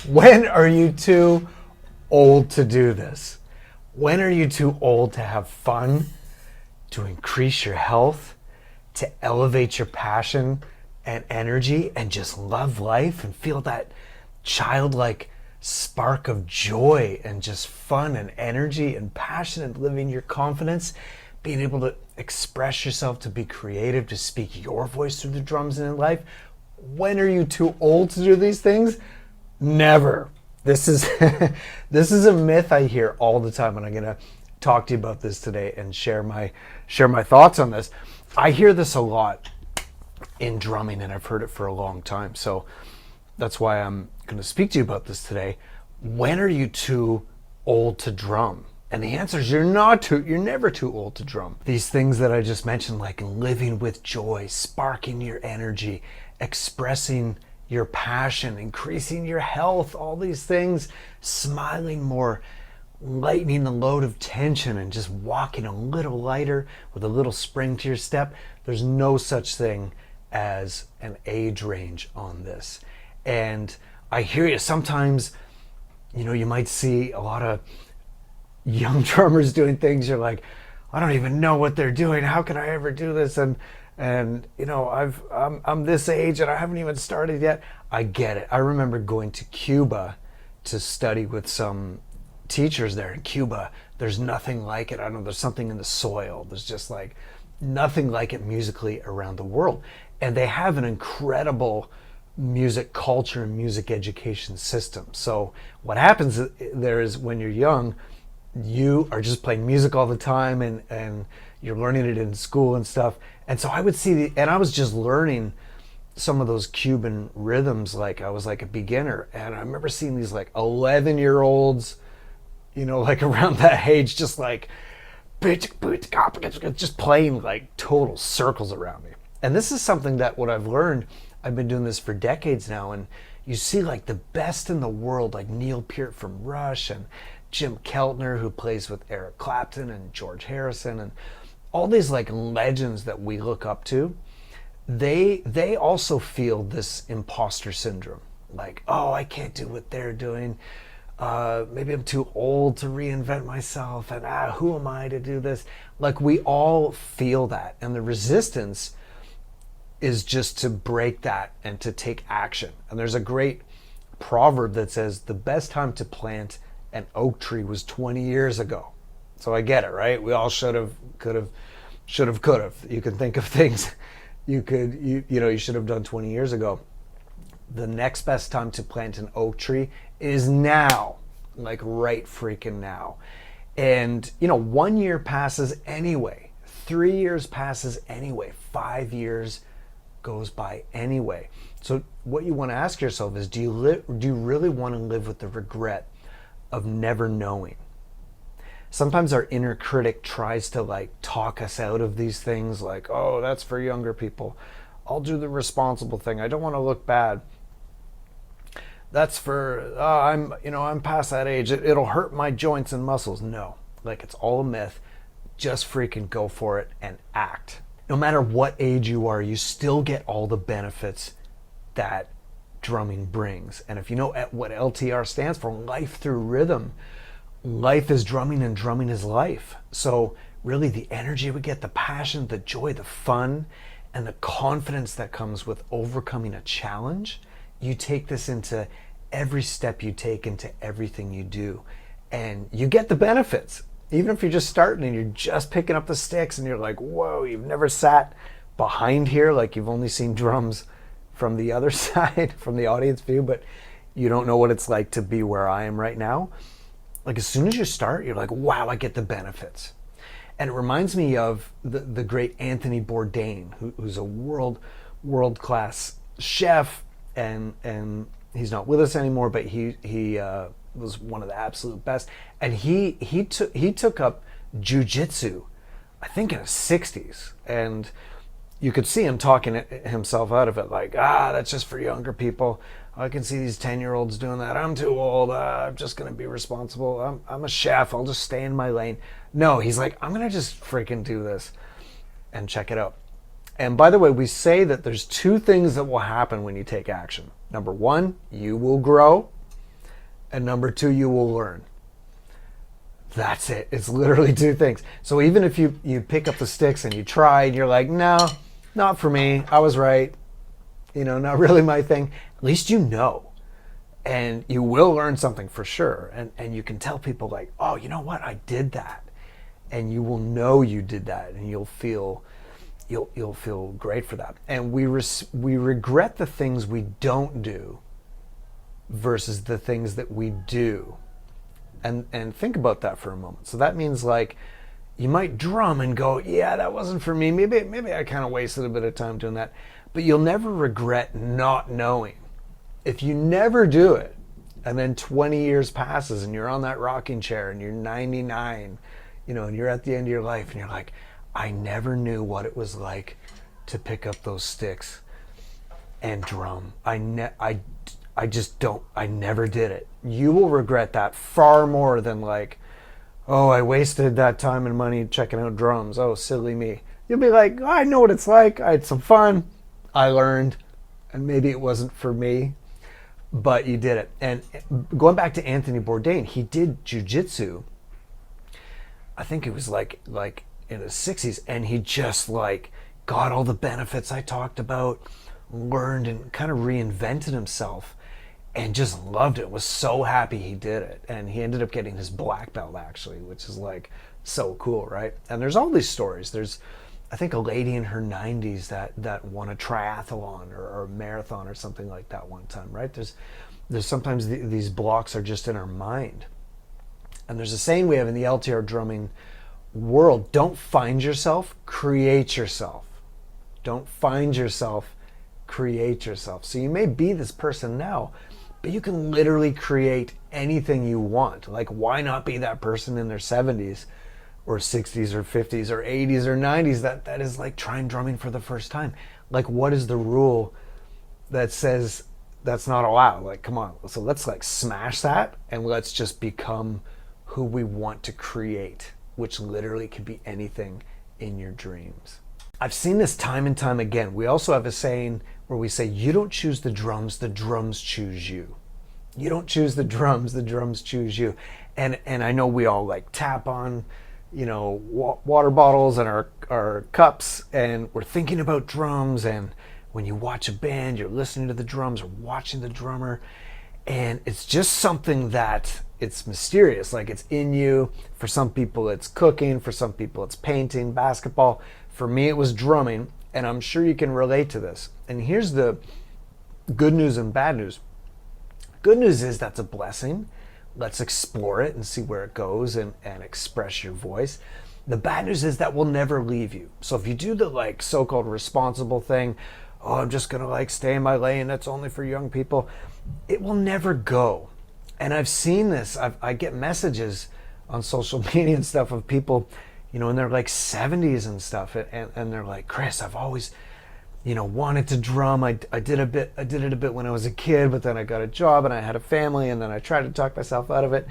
When are you too old to do this? When are you too old to have fun, to increase your health, to elevate your passion and energy and just love life and feel that childlike spark of joy and just fun and energy and passion and living your confidence, being able to express yourself, to be creative, to speak your voice through the drums and in life? When are you too old to do these things? Never. This is this is a myth I hear all the time, and I'm gonna talk to you about this today and share my thoughts on this. I hear this a lot in drumming, and I've heard it for a long time. So that's why I'm gonna speak to you about this today. When are you too old to drum? And the answer is you're never too old to drum. These things that I just mentioned, like living with joy, sparking your energy, expressing your passion, increasing your health, all these things, smiling more, lightening the load of tension and just walking a little lighter with a little spring to your step. There's no such thing as an age range on this. And I hear you sometimes, you might see a lot of young drummers doing things. You're like, I don't even know what they're doing. How can I ever do this? And I'm this age and I haven't even started yet. I get it. I remember going to Cuba to study with some teachers there in Cuba. There's nothing like it. I don't know, there's something in the soil. There's just like nothing like it musically around the world. And they have an incredible music culture and music education system. So what happens there is when you're young, you are just playing music all the time and you're learning it in school and stuff. And so I would see, and I was just learning some of those Cuban rhythms like I was like a beginner. And I remember seeing these like 11-year-olds, like around that age, just like, just playing like total circles around me. And this is something that what I've learned, I've been doing this for decades now, and you see like the best in the world, like Neil Peart from Rush and Jim Keltner, who plays with Eric Clapton and George Harrison, and all these like legends that we look up to. They also feel this imposter syndrome, like, oh, I can't do what they're doing. Maybe I'm too old to reinvent myself, and who am I to do this? Like, we all feel that, and the resistance is just to break that and to take action. And there's a great proverb that says the best time to plant an oak tree was 20 years ago. So I get it, right? We all should have, could have. You can think of things you should have done 20 years ago. The next best time to plant an oak tree is now, like right freaking now. And 1 year passes anyway, 3 years passes anyway, 5 years goes by anyway. So what you want to ask yourself is, do you really want to live with the regret of never knowing? Sometimes our inner critic tries to like talk us out of these things, like, oh, that's for younger people. I'll do the responsible thing. I don't want to look bad. That's for, I'm past that age. It'll hurt my joints and muscles. No, like, it's all a myth. Just freaking go for it and act. No matter what age you are, you still get all the benefits that drumming brings. And if you know what LTR stands for, life through rhythm, life is drumming and drumming is life. So really the energy we get, the passion, the joy, the fun, and the confidence that comes with overcoming a challenge, you take this into every step you take, into everything you do, and you get the benefits. Even if you're just starting and you're just picking up the sticks and you're like, whoa, you've never sat behind here, like you've only seen drums from the other side, from the audience view, but you don't know what it's like to be where I am right now. Like, as soon as you start, you're like, wow, I get the benefits. And it reminds me of the great Anthony Bourdain, who's a world-class chef, and he's not with us anymore, but he was one of the absolute best. And he took up Jiu Jitsu, I think in his 60s, and you could see him talking himself out of it, like, that's just for younger people. I can see these 10-year-olds doing that. I'm too old. I'm just going to be responsible. I'm a chef. I'll just stay in my lane. No, he's like, I'm going to just freaking do this and check it out. And by the way, we say that there's two things that will happen when you take action. Number one, you will grow. And number two, you will learn. That's it. It's literally two things. So even if you pick up the sticks and you try and you're like, no, not for me. I was right. Not really my thing. At least you know. And you will learn something for sure. And you can tell people like, oh, you know what? I did that. And you will know you did that. And you'll feel great for that. And we regret the things we don't do versus the things that we do. And think about that for a moment. So that means like you might drum and go, yeah, that wasn't for me. Maybe I kind of wasted a bit of time doing that. But you'll never regret not knowing. If you never do it, and then 20 years passes and you're on that rocking chair and you're 99, and you're at the end of your life and you're like, I never knew what it was like to pick up those sticks and drum. I never did it. You will regret that far more than like, oh, I wasted that time and money checking out drums. Oh, silly me. You'll be like, oh, I know what it's like. I had some fun. I learned. And maybe it wasn't for me, but you did it. And going back to Anthony Bourdain, he did Jiu Jitsu. I think it was like in his 60s, and he just like got all the benefits I talked about, learned and kind of reinvented himself. And just loved it, was so happy he did it. And he ended up getting his black belt actually, which is like so cool, right? And there's all these stories. There's, I think, a lady in her 90s that won a triathlon or a marathon or something like that one time, right? There's sometimes these blocks are just in our mind. And there's a saying we have in the LTR drumming world, don't find yourself, create yourself. Don't find yourself, create yourself. So you may be this person now, but you can literally create anything you want. Like, why not be that person in their 70s or 60s or 50s or 80s or 90s that is like trying drumming for the first time? Like, what is the rule that says that's not allowed? Like, come on. So let's like smash that and let's just become who we want to create, which literally could be anything in your dreams. I've seen this time and time again. We also have a saying where we say, you don't choose the drums choose you. You don't choose the drums choose you. And I know we all like tap on, water bottles and our cups, and we're thinking about drums. And when you watch a band, you're listening to the drums or watching the drummer. And it's just something that it's mysterious, like it's in you. For some people it's cooking, for some people it's painting, basketball. For me it was drumming, and I'm sure you can relate to this. And here's the good news and bad news. Good news is that's a blessing. Let's explore it and see where it goes and express your voice. The bad news is that will never leave you. So if you do the like so-called responsible thing, oh, I'm just gonna like stay in my lane, that's only for young people, it will never go. And I've seen this. I get messages on social media and stuff of people, in their like 70s and stuff, and they're like, Chris, I've always, wanted to drum. I did it a bit when I was a kid, but then I got a job and I had a family, and then I tried to talk myself out of it.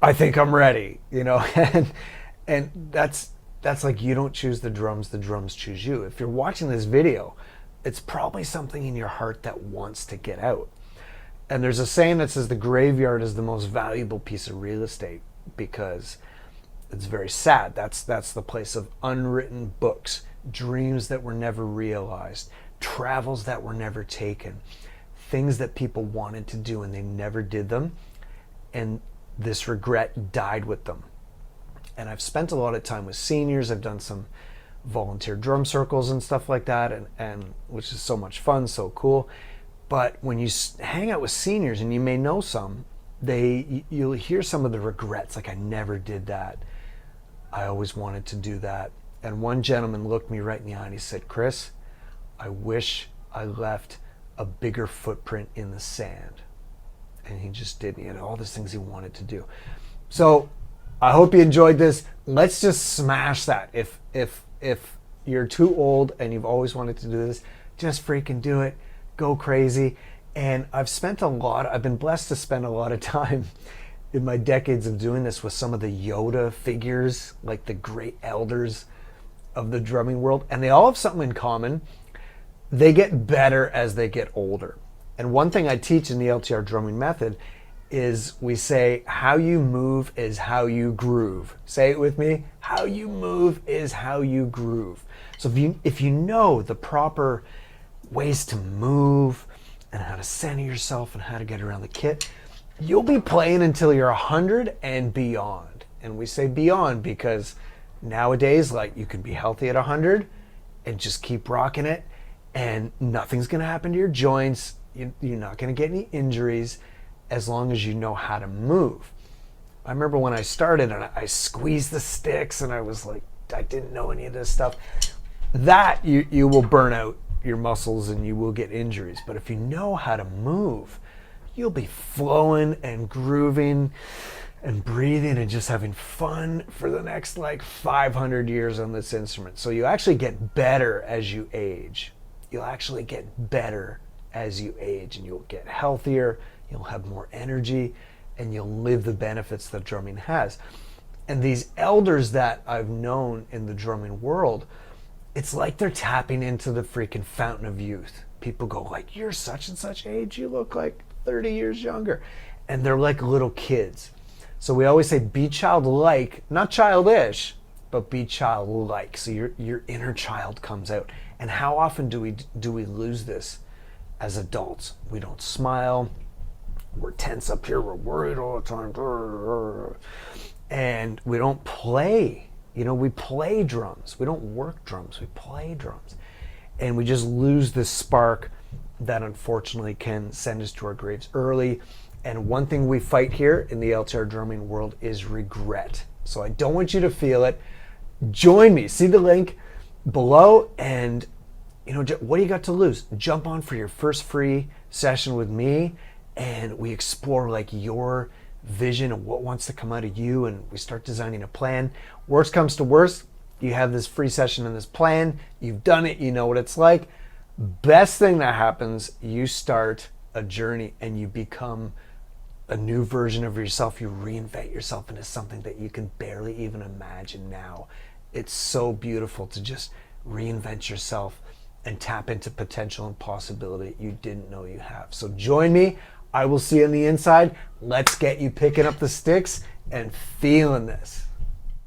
I think I'm ready, and that's like, you don't choose the drums choose you. If you're watching this video, it's probably something in your heart that wants to get out. And there's a saying that says the graveyard is the most valuable piece of real estate, because it's very sad. That's the place of unwritten books, dreams that were never realized, travels that were never taken, things that people wanted to do and they never did them, and this regret died with them. And I've spent a lot of time with seniors. I've done some volunteer drum circles and stuff like that, and which is so much fun, so cool. But when you hang out with seniors, and you may know some, you'll hear some of the regrets, like, I never did that. I always wanted to do that. And one gentleman looked me right in the eye and he said, Chris, I wish I left a bigger footprint in the sand. And he just did. He had all these things he wanted to do. So I hope you enjoyed this. Let's just smash that. If you're too old and you've always wanted to do this, just freaking do it. Go crazy. And I've been blessed to spend a lot of time in my decades of doing this with some of the Yoda figures, like the great elders of the drumming world, and they all have something in common. They get better as they get older. And one thing I teach in the LTR drumming method is we say, how you move is how you groove. Say it with me. How you move is how you groove. So if you know the proper ways to move and how to center yourself and how to get around the kit, you'll be playing until you're 100 and beyond. And we say beyond because nowadays, like, you can be healthy at 100 and just keep rocking it, and nothing's going to happen to your joints. You're not going to get any injuries as long as you know how to move. I remember when I started and I squeezed the sticks and I was like, I didn't know any of this stuff. That you will burn out your muscles and you will get injuries. But if you know how to move, you'll be flowing and grooving and breathing and just having fun for the next like 500 years on this instrument. So you actually get better as you age. You'll actually get better as you age, and you'll get healthier, you'll have more energy, and you'll live the benefits that drumming has. And these elders that I've known in the drumming world, it's like they're tapping into the freaking fountain of youth. People go like, you're such and such age, you look like 30 years younger. And they're like little kids. So we always say be childlike, not childish, but be childlike. So your inner child comes out. And how often do we lose this as adults? We don't smile. We're tense up here. We're worried all the time. And we don't play. You know, we play drums. We don't work drums. We play drums. And we just lose this spark that unfortunately can send us to our graves early. And one thing we fight here in the LTR drumming world is regret. So I don't want you to feel it. Join me. See the link below, and what do you got to lose? Jump on for your first free session with me, and we explore like your vision of what wants to come out of you, and we start designing a plan. Worst comes to worst, you have this free session and this plan. You've done it. You know what it's like. Best thing that happens, you start a journey and you become a new version of yourself. You reinvent yourself into something that you can barely even imagine now. It's so beautiful to just reinvent yourself and tap into potential and possibility you didn't know you have. So join me. I will see you on the inside. Let's get you picking up the sticks and feeling this.